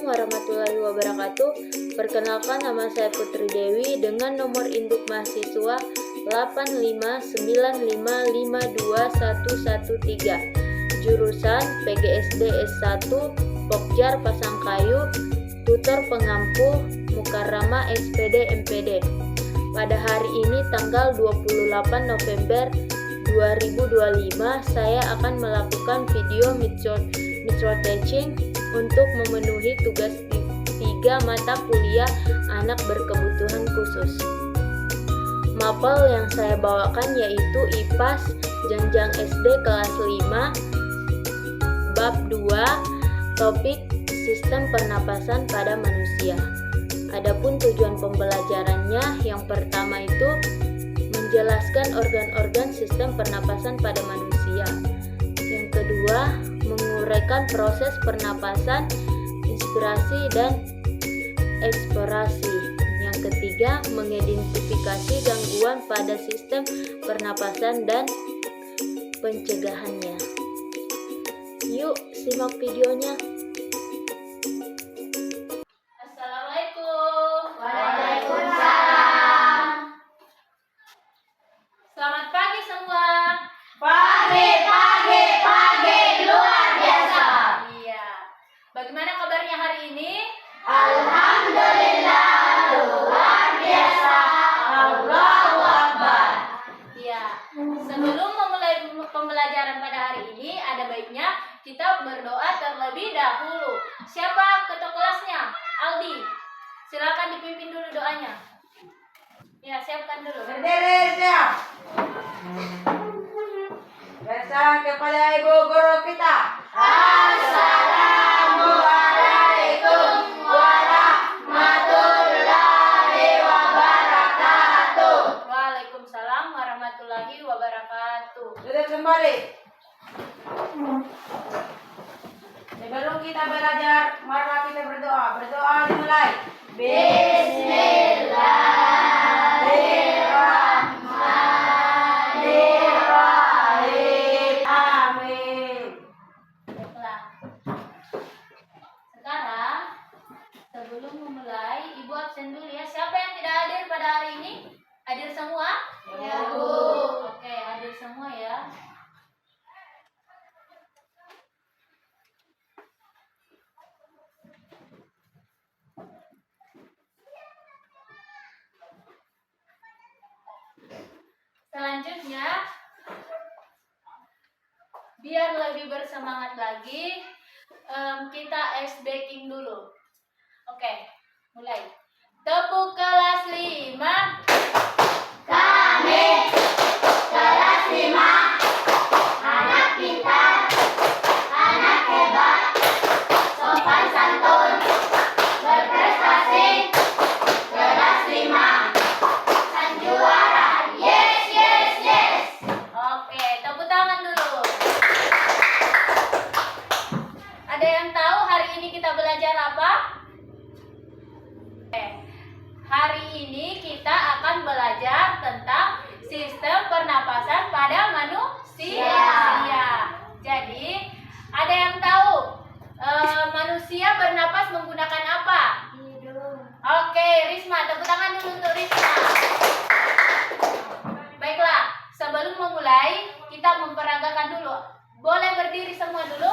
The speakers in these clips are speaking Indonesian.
Assalamualaikum warahmatullahi wabarakatuh. Perkenalkan, nama saya Putri Dewi dengan nomor induk mahasiswa 859552113. Jurusan PGSD S1 Pokjar Pasangkayu, tutor pengampu Mukarramah SPD MPD. Pada hari ini tanggal 28 November 2025, saya akan melakukan video micro teaching untuk memenuhi tugas 3 mata kuliah anak berkebutuhan khusus. Mapel yang saya bawakan yaitu IPAS jenjang SD kelas 5 bab 2, topik sistem pernapasan pada manusia. Adapun tujuan pembelajarannya, yang pertama itu menjelaskan organ-organ sistem pernapasan pada manusia. Yang kedua, menguraikan proses pernapasan, inspirasi dan eksplorasi. Yang ketiga, mengidentifikasi gangguan pada sistem pernapasan dan pencegahannya. Yuk, simak videonya. Assalamualaikum. Waalaikumsalam. Selamat pagi semua. Pagi luar biasa. Iya. Bagaimana kabarnya hari ini? Alhamdulillah luar biasa. Allahu Akbar. Iya. Sebelum memulai pembelajaran pada hari ini, ada baiknya kita berdoa terlebih dahulu. Siapa ketua kelasnya? Aldi. Silakan dipimpin dulu doanya. Ya, siapkan dulu. Berdiri siap. Berikan kepada ibu guru kita. Assalamualaikum warahmatullahi wabarakatuh. Waalaikumsalam warahmatullahi wabarakatuh. Duduk kembali. Sebelum kita belajar, mari kita berdoa. Berdoa dimulai. Bismillahirrahmanirrahim. Amin. Baiklah. Sekarang, sebelum memulai, Ibu absen dulu ya. Siapa yang tidak hadir pada hari ini? Hadir semua? Ya, Bu. Oke, hadir semua ya. Selanjutnya, biar lebih bersemangat lagi, kita ice breaking dulu. Oke, mulai. Tepuk kelas 5. Kami kelas 5, anak pintar, anak hebat, sopan santun, berprestasi, kelas 5, sang juara, yes, yes, yes. Oke, tepuk tangan dulu. Ada yang tahu hari ini kita belajar apa? Hari ini kita akan belajar tentang sistem pernapasan pada manusia. Jadi, ada yang tahu manusia bernapas menggunakan apa? Hidung. Oke, Risma, tepuk tangan dulu untuk Risma. Baiklah, sebelum memulai, kita memperagakan dulu. Boleh berdiri semua dulu?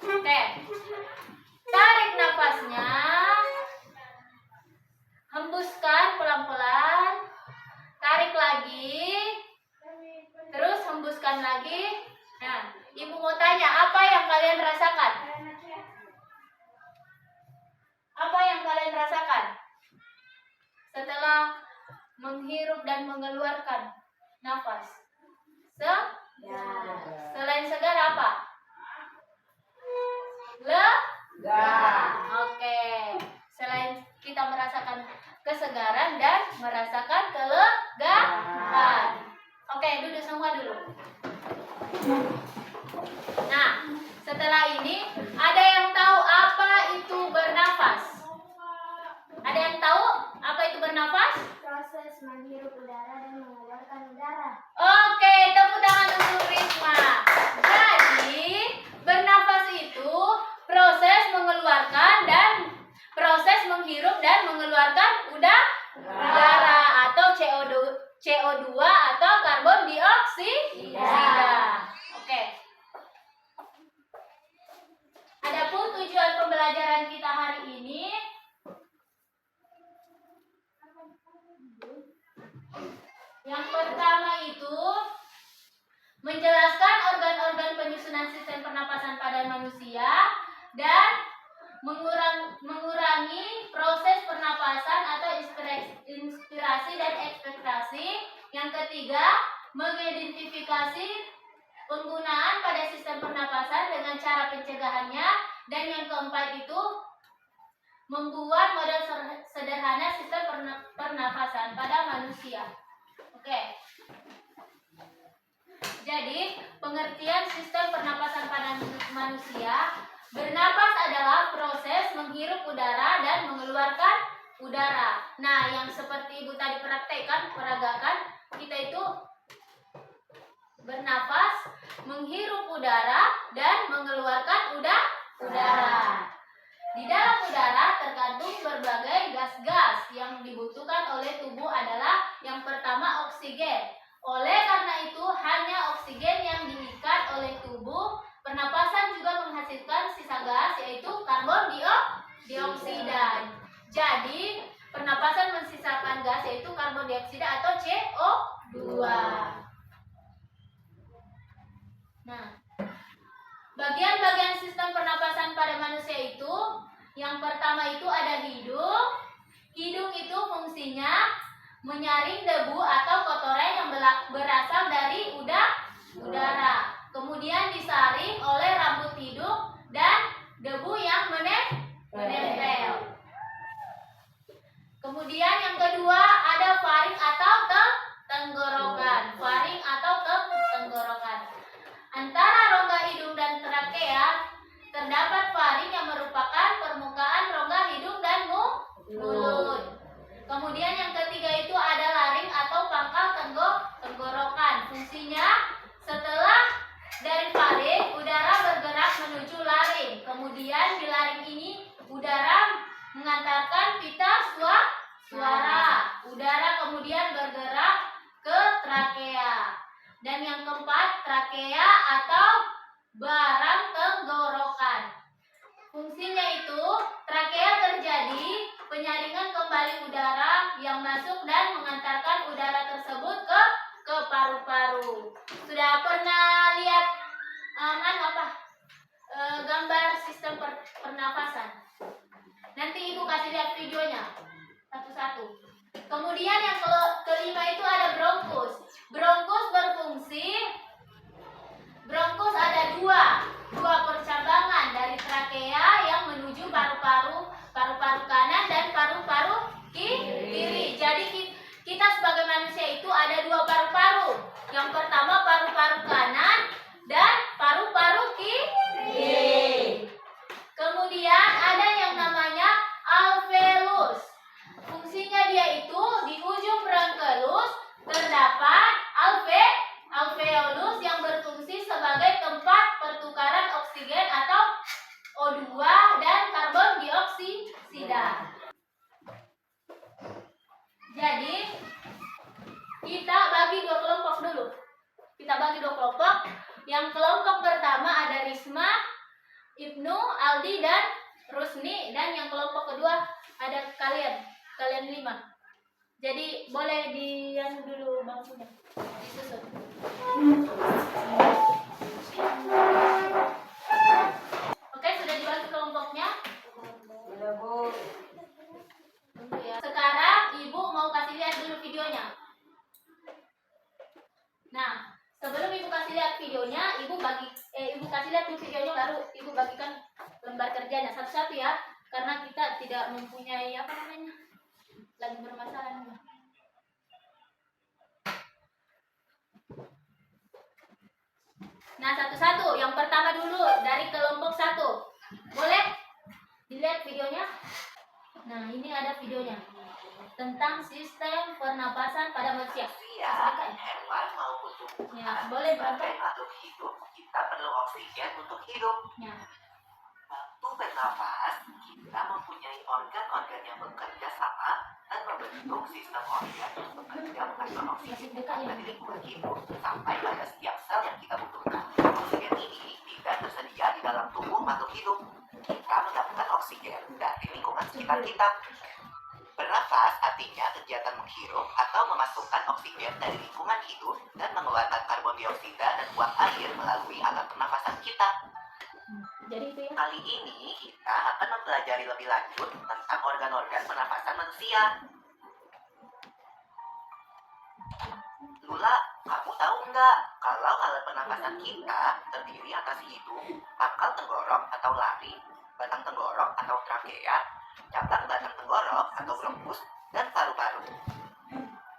Oke. Tarik nafasnya. Hembuskan pelan-pelan. Tarik lagi. Terus hembuskan lagi. Nah, Ibu mau tanya, apa yang kalian rasakan? Apa yang kalian rasakan setelah menghirup dan mengeluarkan nafas? Selain segar apa? Oke. Selain kita merasakan kesegaran dan merasakan kelegaan. Oke, duduk semua dulu. Nah, setelah ini ada yang tahu apa itu bernafas? Ada yang tahu apa itu bernafas? Proses menghirup udara dan mengeluarkan udara. Oke, tepuk tangan untuk Risma. Jadi, bernafas itu proses Yang pertama itu menjelaskan organ-organ penyusunan sistem pernapasan pada manusia dan mengurangi proses pernapasan atau inspirasi dan ekspektasi. Yang ketiga, mengidentifikasi penggunaan pada sistem pernapasan dengan cara pencegahannya. Dan yang keempat itu membuat model sederhana sistem pernapasan pada manusia. Oke. Jadi, pengertian sistem pernapasan pada manusia, bernapas adalah proses menghirup udara dan mengeluarkan udara. Nah, yang seperti Ibu tadi peragakan, kita itu bernapas, menghirup udara dan mengeluarkan udara. Di dalam udara terkandung berbagai gas-gas yang dibutuhkan oleh tubuh adalah yang pertama oksigen. Oleh karena itu, hanya oksigen yang diikat oleh tubuh. Pernapasan juga menghasilkan sisa gas, yaitu karbon dioksida. Jadi, pernapasan mensisakan gas, yaitu karbon dioksida atau CO2. Nah, bagian-bagian sistem pernapasan pada manusia itu, yang pertama itu ada hidung. Hidung itu fungsinya menyaring debu atau kotoran yang berasal dari udara. Kemudian disaring oleh rambut hidung dan debu yang menempel. Kemudian yang kedua ada faring atau tenggorokan. Faring atau tenggorokan. Antara rongga hidung dan trakea terdapat faring yang merupakan permukaan rongga hidung dan mulut. Kemudian yang ketiga itu ada laring atau pangkal tenggorokan. Fungsinya setelah dari faring, udara bergerak menuju laring. Kemudian di laring ini udara mengantarkan pita suara. Udara kemudian bergerak ke trakea. Dan yang keempat, trakea atau barang tenggorokan. Fungsinya itu, trakea terjadi penyaringan kembali udara yang masuk dan mengantarkan udara tersebut ke paru-paru. Sudah pernah lihat gambar sistem pernapasan? Nanti Ibu kasih lihat videonya satu-satu. Kemudian yang kelima itu ada bronkus. Bronkus ada dua percabangan dari trakea yang menuju paru-paru kanan dan paru-paru kiri. Jadi kita sebagai manusia itu ada dua paru-paru. Yang pertama paru-paru kanan dan paru-paru kiri. Kemudian ada yang namanya alveolus. Fungsinya dia itu di ujung bronkulus terdapat alveolus yang berfungsi sebagai tempat pertukaran oksigen atau O2 dan karbon dioksida. Jadi kita bagi dua kelompok dulu. Yang kelompok pertama ada Risma, Ibnu, Aldi dan Rusni, dan yang kelompok kedua ada kalian 5. Jadi boleh dulu bangkunya disusun. Oke, sudah dibagi kelompoknya? Sudah, Bu. Tunggu ya. Sekarang Ibu mau kasih lihat dulu videonya. Nah, sebelum Ibu kasih lihat videonya, Ibu kasih lihat dulu videonya, baru Ibu bagikan lembar kerjanya satu-satu ya, karena kita tidak mempunyai lagi bermasalah. Nah, satu-satu. Yang pertama dulu dari kelompok 1. Boleh dilihat videonya? Nah, ini ada videonya tentang sistem pernapasan pada manusia. Hewan maupun tumbuhan. Ya, boleh sebagai makhluk hidup, kita perlu oksigen untuk hidup. Ya. Waktu bernapas, kita mempunyai organ-organ yang bekerja sama dan membentuk sistem organ yang bekerja menghasilkan oksigen dari lingkungan hidup sampai pada setiap sel yang kita butuhkan. Oksigen ini tidak tersedia di dalam tubuh makhluk hidup. Kita mendapatkan oksigen dari lingkungan sekitar kita. Bernafas artinya kegiatan menghirup atau memasukkan oksigen dari lingkungan hidup dan mengeluarkan karbon dioksida dan uap air melalui alat pernafasan kita. Jadi itu ya. Kali ini kita akan mempelajari lebih lanjut tentang organ-organ pernafasan manusia. Lula, kamu tahu nggak kalau alat pernafasan kita terdiri atas hidung, pangkal tenggorok atau lari, batang tenggorok atau trakea, cabang batang tenggorok atau bronkus, dan paru-paru.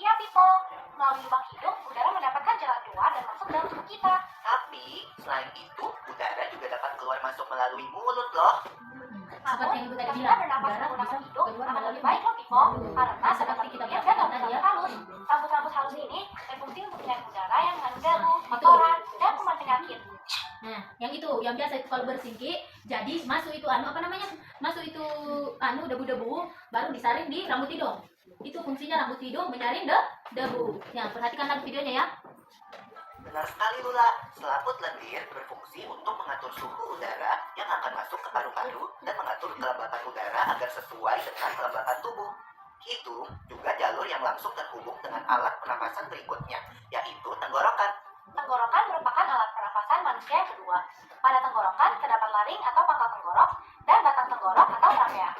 Iya, Pipo. Melalui lubang hidung, udara mendapatkan jalan keluar dan masuk dalam tubuh kita. Tapi selain itu, udara juga dapat keluar masuk melalui mulut loh. Seperti yang ibu tadi Jika bilang, kita bernapas udara menggunakan bisa hidung keluar akan melalui lebih baik loh, Pipo. Karena seperti terdapat kita butir bilang dan tadi ya. rambut halus. Rambut-rambut halus ini berfungsi untuk menyaring udara yang mengandung debu, kotoran, dan kuman penyakit. Nah, yang itu, yang biasa itu kalau bersingki, jadi masuk itu apa namanya? Masuk itu debu-debu, baru disaring di rambut hidung. Itu fungsinya rambut hidung menyaring debu. Ya, perhatikan lagi videonya ya. Benar sekali Lula, selaput lendir berfungsi untuk mengatur suhu udara yang akan masuk ke paru-paru dan mengatur kelembapan udara agar sesuai dengan kelembapan tubuh. Hidung juga jalur yang langsung terhubung dengan alat pernapasan berikutnya, yaitu tenggorokan. Tenggorokan merupakan alat pernapasan manusia yang kedua. Pada tenggorokan terdapat laring atau pangkal tenggorok dan batang tenggorok atau trakea.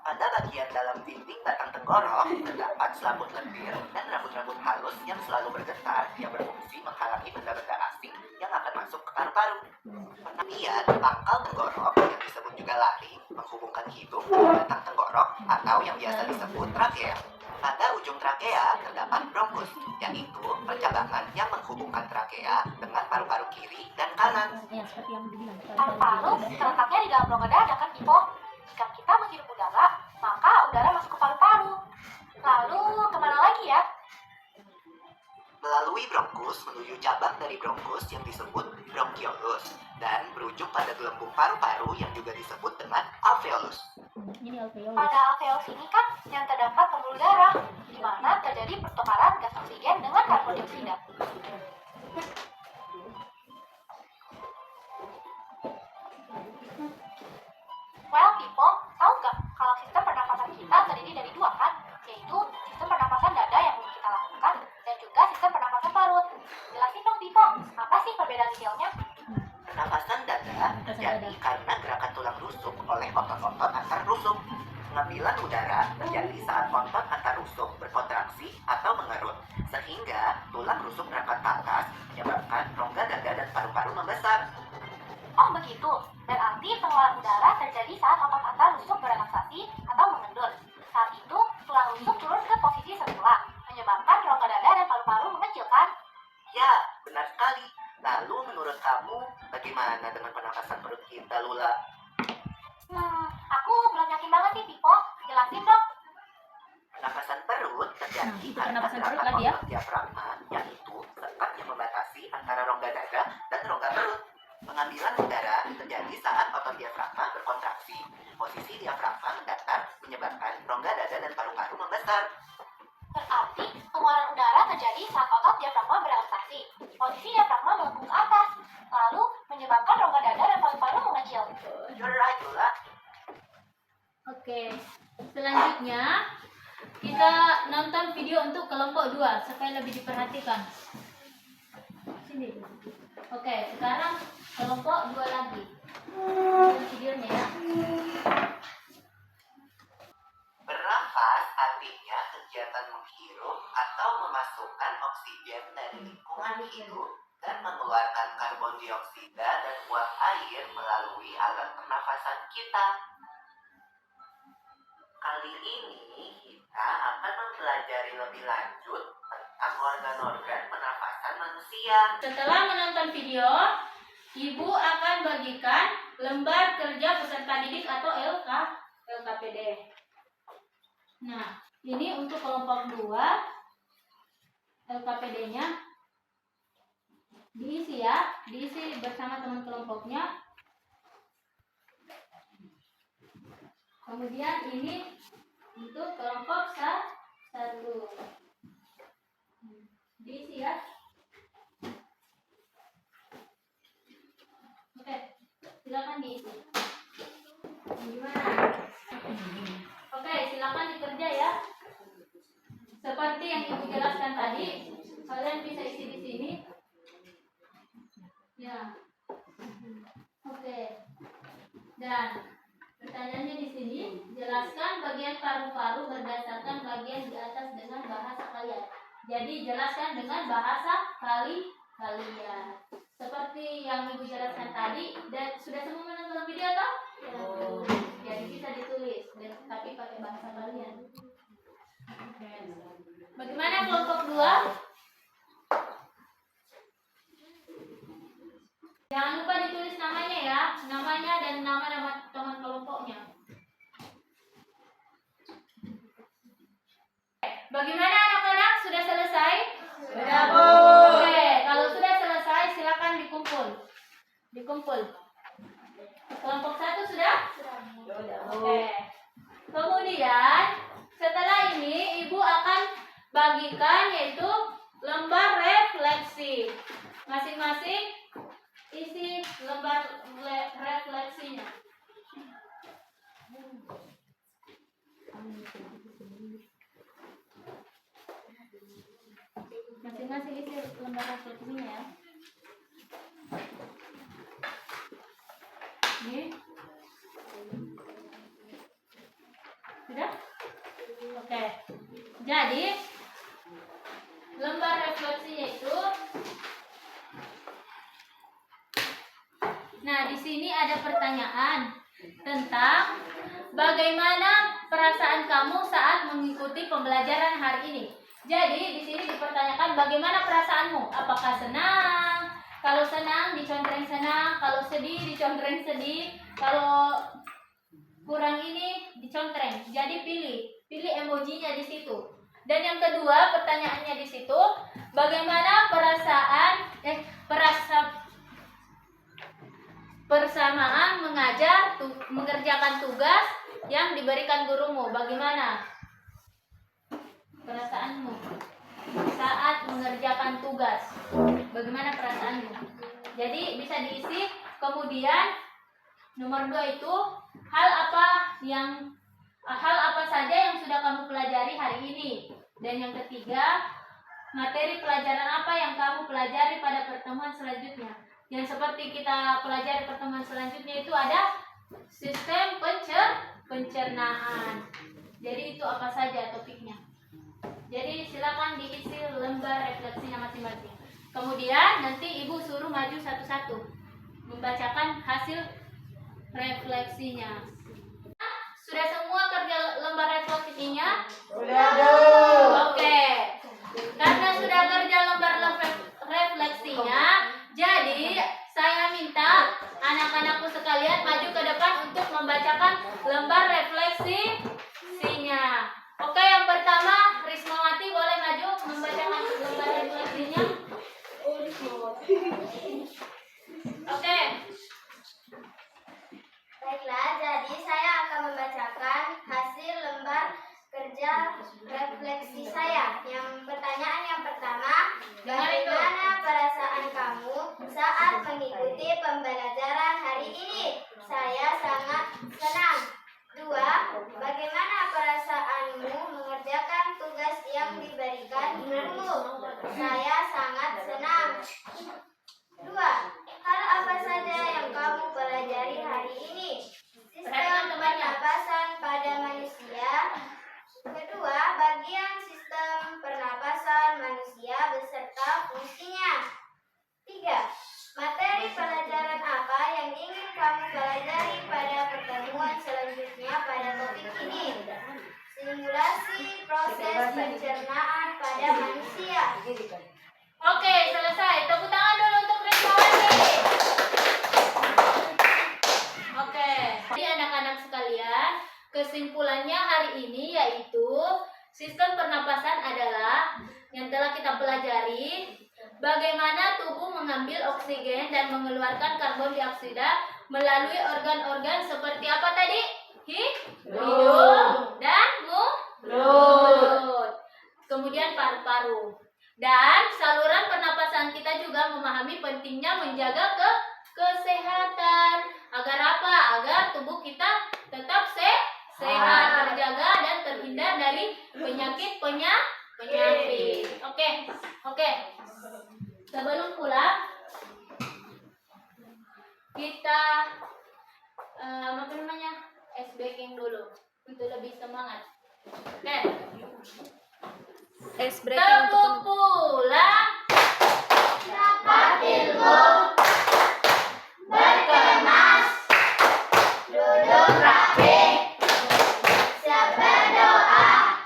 Pada bagian dalam dinding batang tenggorok terdapat selaput lendir dan rambut-rambut halus yang selalu bergetar yang berfungsi menghalangi benda-benda asing yang akan masuk ke paru-paru. Kemudian pangkal tenggorok yang disebut juga laring menghubungkan hidung dengan batang tenggorok atau yang biasa disebut trakea. Pada ujung trakea terdapat bronkus, yaitu percabangan yang menghubungkan trakea dengan paru-paru kiri dan kanan. Ya, seperti yang dibilang. Paru-paru terletaknya di dalam rongga dada kan, Pipo? Jika kita menghirup udara, maka udara masuk ke paru-paru. Lalu kemana lagi ya? Melalui bronkus menuju cabang dari bronkus yang disebut bronchiolus dan berujung pada gelembung paru-paru yang juga disebut dengan alveolus. Ini alveolus. Pada alveolus ini kan yang terdapat pembuluh darah, di mana terjadi pertukaran gas oksigen dengan karbon dioksida. Well, Pipo, tahu nggak kalau sistem pernapasan kita terdiri dari dua kan? Yaitu sistem pernapasan dada yang belum kita lakukan dan juga sistem pernapasan parut. Jelasin dong, Pipo, apa sih perbedaan detailnya? Pernapasan dada terjadi karena gerakan tulang rusuk oleh otot-otot antar rusuk. Pengambilan udara terjadi saat otot antar rusuk berkontraksi atau mengerut, sehingga tulang rusuk merangkak ke atas, menyebabkan rongga dada dan paru-paru membesar. Oh begitu, berarti pengeluaran udara terjadi saat otot antar rusuk berelaksasi atau mengendur. Saat itu, tulang rusuk turun ke posisi semula, menyebabkan rongga dada dan paru-paru mengecil kan? Ya, benar sekali. Lalu menurut kamu, bagaimana dengan pernapasan perut kita, Lula? Aku belum yakin banget nih, Pipo. Jelasin dong. Pernapasan perut terjadi itu karena pernapasan perut gerakan lagi ya. otot diafragma, yaitu sekat yang membatasi antara rongga dada dan rongga perut. Pengambilan udara terjadi saat otot diafragma berkontraksi. Posisi diafragma mendatar menyebabkan rongga dada dan paru-paru membesar. Berarti pengeluaran udara terjadi saat otot diafragma berelaksasi. Posisi diafragma melengkung ke atas, lalu menyebabkan rongga dada dan paru-paru mengecil. You're right, Lula. Oke, selanjutnya kita nonton video untuk kelompok 2 supaya lebih diperhatikan. Sini. Oke, sekarang kelompok 2 lagi. Ini videonya ya. Bernafas artinya kegiatan menghirup atau memasukkan oksigen dari lingkungan hidup dan mengeluarkan karbon dioksida dan uap air melalui alat pernafasan kita. Kali ini kita akan mempelajari lebih lanjut tentang organ-organ pernafasan manusia. Setelah menonton video, Ibu akan bagikan lembar kerja peserta didik atau LKPD. Nah, ini untuk kelompok 2, LKPD-nya diisi ya, diisi bersama teman kelompoknya. Kemudian ini untuk kelompok 1, diisi ya. Oke, silakan diisi. Gimana? Oke, silakan dikerja ya. seperti yang Ibu jelaskan tadi, kalian bisa isi di sini. Ya. Oke. Dan pertanyaannya di sini, jelaskan bagian paru-paru berdasarkan bagian di atas dengan bahasa kalian. Jadi jelaskan dengan bahasa kalian. Seperti yang Ibu jelaskan tadi, dan sudah semua menonton video toh? Jadi bisa ditulis, tapi pakai bahasa kalian. Bagaimana kelompok 2? Jangan lupa ditulis namanya ya, namanya dan nama-nama teman kelompoknya. Bagaimana anak-anak, sudah selesai? Sudah, Bu. Oke, kalau sudah selesai silakan dikumpul. Kelompok 1 sudah? Sudah, Bu. Oke. Kemudian setelah ini Ibu akan bagikan yaitu lembar refleksi. Masing-masing isi lembar refleksinya. Masing-masing isi lembar refleksinya ya. Ini. Sudah? Oke. Jadi lembar refleksinya itu, nah di sini ada pertanyaan tentang bagaimana perasaan kamu saat mengikuti pembelajaran hari ini. Jadi di sini dipertanyakan bagaimana perasaanmu? Apakah senang? Kalau senang dicontreng senang, kalau sedih dicontreng sedih, kalau kurang ini dicontreng. Jadi pilih emojinya di situ. Dan yang kedua pertanyaannya di situ, bagaimana persamaan mengerjakan tugas yang diberikan gurumu? Bagaimana perasaanmu saat mengerjakan tugas? Bagaimana perasaanmu? Jadi bisa diisi. Kemudian nomor 2 itu hal apa saja yang sudah kamu pelajari hari ini. Dan yang ketiga, materi pelajaran apa yang kamu pelajari pada pertemuan selanjutnya. Yang seperti kita pelajari pertemuan selanjutnya itu ada sistem pencernaan. Jadi itu apa saja topiknya. Jadi silakan diisi lembar refleksinya masing-masing. Kemudian nanti Ibu suruh maju satu-satu membacakan hasil refleksinya. Sudah semua kerja lembar refleksinya? Sudah, Bu. Oke. Karena sudah kerja lembar refleksinya, jadi saya minta anak-anakku sekalian maju ke depan untuk membacakan lembar refleksinya. Oke, yang pertama Rismawati boleh maju membacakan lembar refleksinya. Oke. Baiklah, jadi saya akan membacakan hasil lembar kerja refleksi saya. Yang pertanyaan yang pertama, bagaimana perasaan kamu saat mengikuti pembelajaran hari ini? Saya sangat senang. 2. Bagaimana perasaanmu mengerjakan tugas yang diberikan gurumu? Saya sangat senang. 2. Hal apa saja yang kamu pelajari hari ini? Sistem pernapasan pada manusia. Kedua, bagian sistem pernapasan manusia beserta fungsinya. 3. Materi pelajaran apa yang ingin kamu pelajari pada pertemuan selanjutnya pada topik ini? Simulasi proses pencernaan pada manusia. Oke, selesai. Tepuk tangan dulu untuk Rismawati. Oke, jadi anak-anak sekalian, kesimpulannya hari ini yaitu sistem pernapasan adalah yang telah kita pelajari bagaimana tubuh mengambil oksigen dan mengeluarkan karbon dioksida melalui organ-organ seperti apa tadi? Hidung dan mulut. Kemudian paru-paru. Dan saluran pernapasan kita juga memahami pentingnya menjaga kesehatan. Agar apa? Agar tubuh kita tetap sehat, terjaga dan terhindar dari penyakit penyakit. Oke. Sebelum pulang kita apa namanya? Es baking dulu untuk lebih semangat. Oke. Es Sebelum pulang Dapat ilmu, berkemas, duduk rapi, siap berdoa.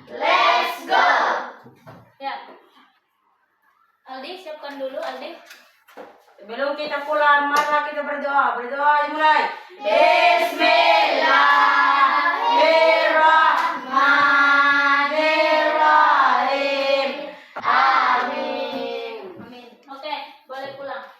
Let's go. ya. Aldi siapkan dulu Aldi. Sebelum kita pulang, mari kita berdoa. Berdoa dimulai. Bismillahirrahmanirrahim. Amin. Oke, boleh pulang.